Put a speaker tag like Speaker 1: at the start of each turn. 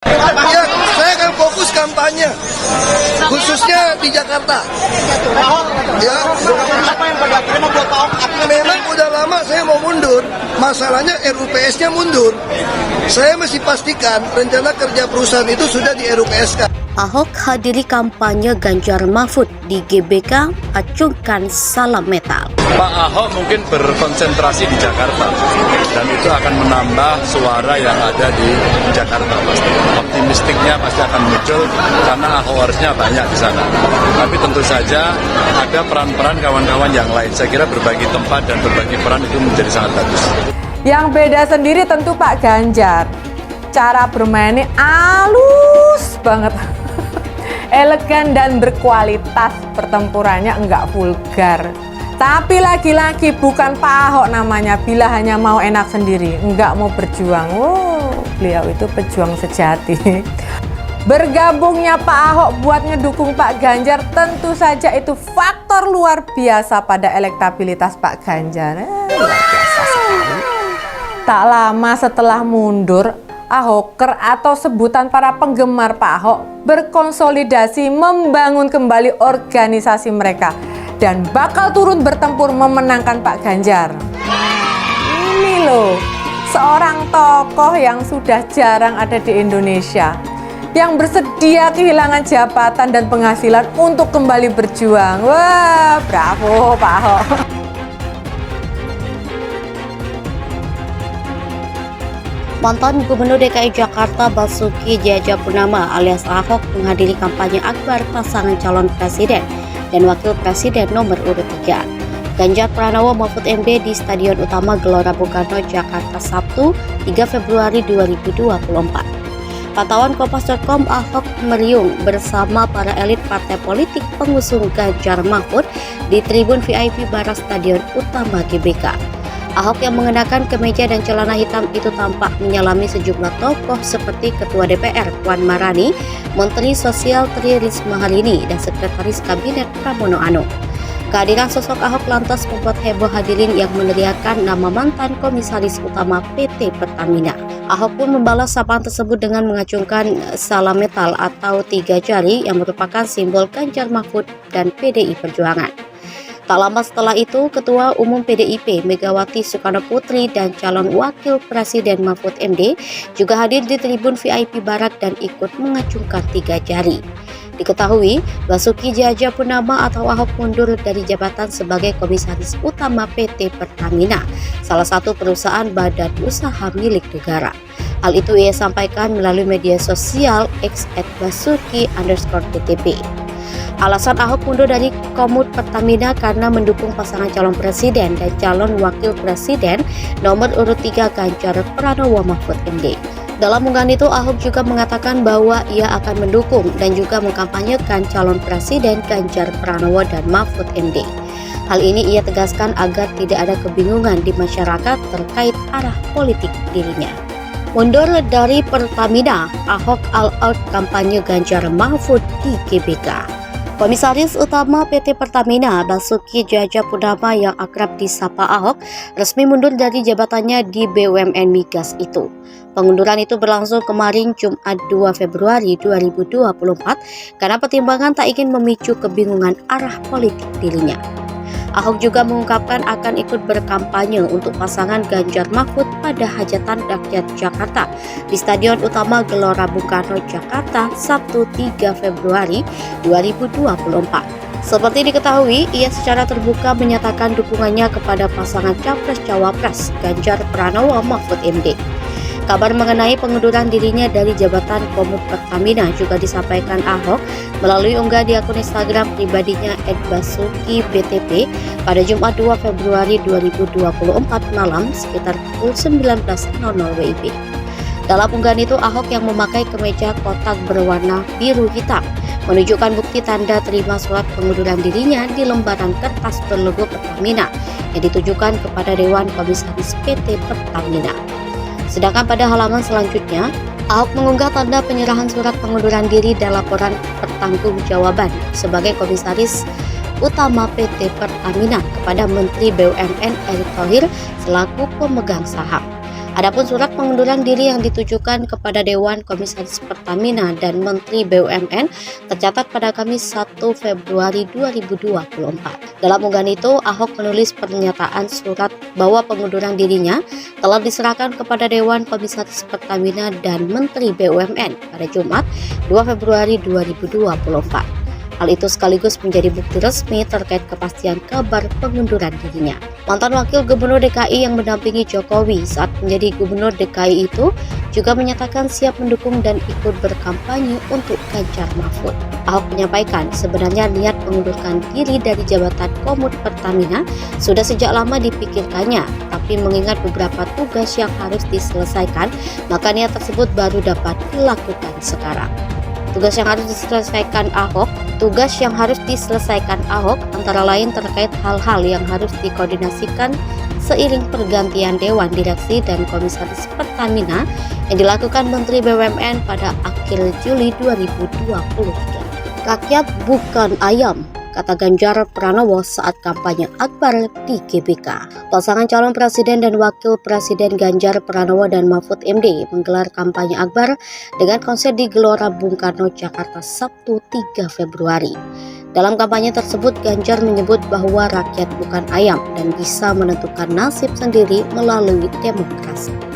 Speaker 1: Ya, saya akan fokus kampanye, khususnya di Jakarta. Ya, memang udah lama saya mau mundur, masalahnya RUPS-nya mundur. Saya mesti pastikan rencana kerja perusahaan itu sudah di RUPS-kan.
Speaker 2: Ahok hadiri kampanye Ganjar Mahfud di GBK, acungkan salam metal.
Speaker 3: Pak Ahok mungkin berkonsentrasi di Jakarta dan itu akan menambah suara yang ada di Jakarta pasti. Optimistiknya pasti akan muncul karena Ahokersnya banyak di sana. Tapi tentu saja ada peran-peran kawan-kawan yang lain. Saya kira berbagi tempat dan berbagi peran itu menjadi sangat bagus.
Speaker 4: Yang beda sendiri tentu Pak Ganjar. Cara bermainnya halus banget. Elegan dan berkualitas, pertempurannya enggak vulgar. Tapi lagi-lagi bukan Pak Ahok namanya bila hanya mau enak sendiri, enggak mau berjuang. Beliau itu pejuang sejati. Bergabungnya Pak Ahok buat ngedukung Pak Ganjar tentu saja itu faktor luar biasa pada elektabilitas Pak Ganjar. Luar biasa sekali. Tak lama setelah mundur, Ahoker atau sebutan para penggemar Pak Ahok berkonsolidasi membangun kembali organisasi mereka dan bakal turun bertempur memenangkan Pak Ganjar. Ini loh, seorang tokoh yang sudah jarang ada di Indonesia, yang bersedia kehilangan jabatan dan penghasilan untuk kembali berjuang. Wah, bravo Pak Ahok.
Speaker 2: Mantan Gubernur DKI Jakarta Basuki Cahayapurnama alias Ahok menghadiri kampanye akbar pasangan calon presiden dan wakil presiden nomor urut 3 Ganjar Pranowo Mahfud MD di Stadion Utama Gelora Bung Karno, Jakarta Sabtu 3 Februari 2024. Pantauan Kompas.com, Ahok meriung bersama para elit partai politik pengusung Ganjar Mahfud di tribun VIP Barat Stadion Utama GBK. Ahok yang mengenakan kemeja dan celana hitam itu tampak menyalami sejumlah tokoh seperti Ketua DPR Puan Maharani, Menteri Sosial Tri Risma hari ini, dan Sekretaris Kabinet Pramono Anung. Kehadiran sosok Ahok lantas membuat heboh hadirin yang meneriakan nama mantan Komisaris Utama PT Pertamina. Ahok pun membalas sapaan tersebut dengan mengacungkan salam metal atau 3 jari yang merupakan simbol Ganjar Mahfud dan PDI Perjuangan. Tak lama setelah itu, Ketua Umum PDIP Megawati Soekarnoputri dan calon Wakil Presiden Mahfud MD juga hadir di tribun VIP Barat dan ikut mengacungkan 3 jari. Diketahui, Basuki Cahayapurnama atau Ahok mundur dari jabatan sebagai Komisaris Utama PT Pertamina, salah satu perusahaan badan usaha milik negara. Hal itu ia sampaikan melalui media sosial @basuki_btp. Alasan Ahok mundur dari Komut Pertamina karena mendukung pasangan calon presiden dan calon wakil presiden nomor urut 3 Ganjar Pranowo Mahfud MD. Dalam unggahan itu, Ahok juga mengatakan bahwa ia akan mendukung dan juga mengkampanyekan calon presiden Ganjar Pranowo dan Mahfud MD. Hal ini ia tegaskan agar tidak ada kebingungan di masyarakat terkait arah politik dirinya. Mundur dari Pertamina, Ahok all out kampanye Ganjar Mahfud di GBK. Komisaris Utama PT Pertamina Basuki Cahayapurnama yang akrab disapa Ahok resmi mundur dari jabatannya di BUMN Migas itu. Pengunduran itu berlangsung kemarin Jumat 2 Februari 2024 karena pertimbangan tak ingin memicu kebingungan arah politik dirinya. Ahok juga mengungkapkan akan ikut berkampanye untuk pasangan Ganjar Mahfud pada hajatan rakyat Jakarta di Stadion Utama Gelora Bung Karno, Jakarta, Sabtu 3 Februari 2024. Seperti diketahui, ia secara terbuka menyatakan dukungannya kepada pasangan Capres-Cawapres Ganjar Pranowo Mahfud MD. Kabar mengenai pengunduran dirinya dari jabatan Komut Pertamina juga disampaikan Ahok melalui unggah di akun Instagram pribadinya @basukibtp pada Jumat 2 Februari 2024 malam sekitar pukul 19.00 WIB. Dalam unggahan itu, Ahok yang memakai kemeja kotak berwarna biru hitam menunjukkan bukti tanda terima surat pengunduran dirinya di lembaran kertas berlogo Pertamina yang ditujukan kepada Dewan Komisaris PT Pertamina. Sedangkan pada halaman selanjutnya, Ahok mengunggah tanda penyerahan surat pengunduran diri dan laporan pertanggungjawaban sebagai Komisaris Utama PT Pertamina kepada Menteri BUMN Erick Thohir selaku pemegang saham. Adapun surat pengunduran diri yang ditujukan kepada Dewan Komisaris Pertamina dan Menteri BUMN tercatat pada Kamis 1 Februari 2024. Dalam unggahan itu, Ahok menulis pernyataan surat bahwa pengunduran dirinya telah diserahkan kepada Dewan Komisaris Pertamina dan Menteri BUMN pada Jumat 2 Februari 2024. Hal itu sekaligus menjadi bukti resmi terkait kepastian kabar pengunduran dirinya. Mantan Wakil Gubernur DKI yang mendampingi Jokowi saat menjadi Gubernur DKI itu juga menyatakan siap mendukung dan ikut berkampanye untuk Ganjar Mahfud. Ahok menyampaikan sebenarnya niat mengundurkan diri dari jabatan Komut Pertamina sudah sejak lama dipikirkannya, tapi mengingat beberapa tugas yang harus diselesaikan, maka niat tersebut baru dapat dilakukan sekarang. Tugas yang harus diselesaikan Ahok antara lain terkait hal-hal yang harus dikoordinasikan seiring pergantian Dewan Direksi dan Komisaris Pertamina yang dilakukan Menteri BUMN pada akhir Juli 2023. Rakyat bukan ayam, kata Ganjar Pranowo saat kampanye akbar di GBK. Pasangan calon presiden dan wakil presiden Ganjar Pranowo dan Mahfud MD menggelar kampanye akbar dengan konser di Gelora Bung Karno, Jakarta Sabtu 3 Februari. Dalam kampanye tersebut, Ganjar menyebut bahwa rakyat bukan ayam dan bisa menentukan nasib sendiri melalui demokrasi.